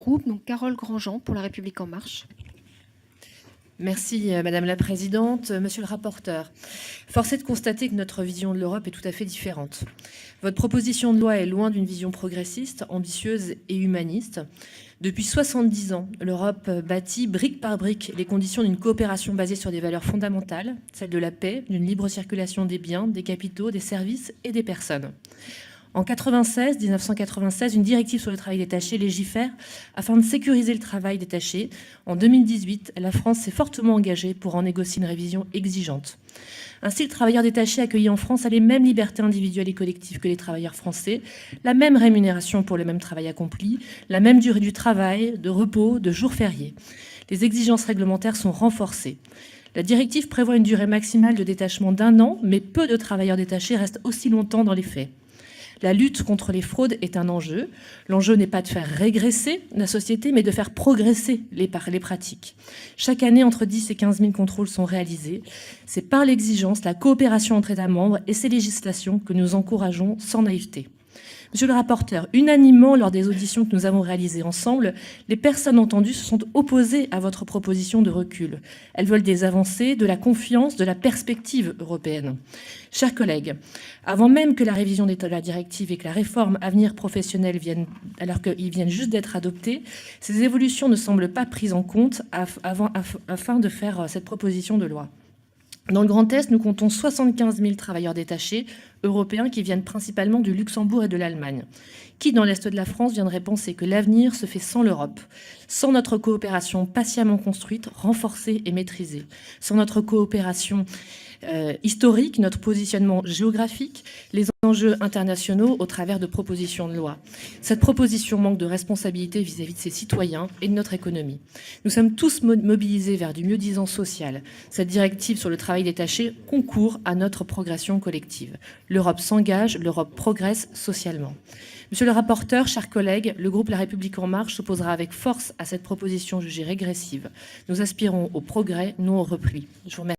groupe, donc Carole Grandjean pour La République En Marche. Merci Madame la Présidente. Monsieur le rapporteur, force est de constater que notre vision de l'Europe est tout à fait différente. Votre proposition de loi est loin d'une vision progressiste, ambitieuse et humaniste. Depuis 70 ans, l'Europe bâtit brique par brique les conditions d'une coopération basée sur des valeurs fondamentales, celles de la paix, d'une libre circulation des biens, des capitaux, des services et des personnes. En 1996, une directive sur le travail détaché légifère afin de sécuriser le travail détaché. En 2018, la France s'est fortement engagée pour en négocier une révision exigeante. Ainsi, le travailleur détaché accueilli en France a les mêmes libertés individuelles et collectives que les travailleurs français, la même rémunération pour le même travail accompli, la même durée du travail, de repos, de jours fériés. Les exigences réglementaires sont renforcées. La directive prévoit une durée maximale de détachement d'1 an, mais peu de travailleurs détachés restent aussi longtemps dans les faits. La lutte contre les fraudes est un enjeu. L'enjeu n'est pas de faire régresser la société, mais de faire progresser les pratiques. Chaque année, entre 10 et 15 000 contrôles sont réalisés. C'est par l'exigence, la coopération entre États membres et ces législations que nous encourageons sans naïveté. Monsieur le rapporteur, unanimement, lors des auditions que nous avons réalisées ensemble, les personnes entendues se sont opposées à votre proposition de recul. Elles veulent des avancées, de la confiance, de la perspective européenne. Chers collègues, avant même que la révision de la directive et que la réforme Avenir professionnel viennent, alors qu'ils viennent juste d'être adoptés, ces évolutions ne semblent pas prises en compte afin de faire cette proposition de loi. Dans le Grand Est, nous comptons 75 000 travailleurs détachés européens qui viennent principalement du Luxembourg et de l'Allemagne. Qui, dans l'Est de la France, viendrait penser que l'avenir se fait sans l'Europe, sans notre coopération patiemment construite, renforcée et maîtrisée, sans notre coopération historique, notre positionnement géographique, les enjeux internationaux au travers de propositions de loi. Cette proposition manque de responsabilité vis-à-vis de ses citoyens et de notre économie. Nous sommes tous mobilisés vers du mieux-disant social. Cette directive sur le travail détaché concourt à notre progression collective. L'Europe s'engage, l'Europe progresse socialement. Monsieur le rapporteur, chers collègues, le groupe La République En Marche s'opposera avec force à cette proposition jugée régressive. Nous aspirons au progrès, non au repli. Je vous remercie.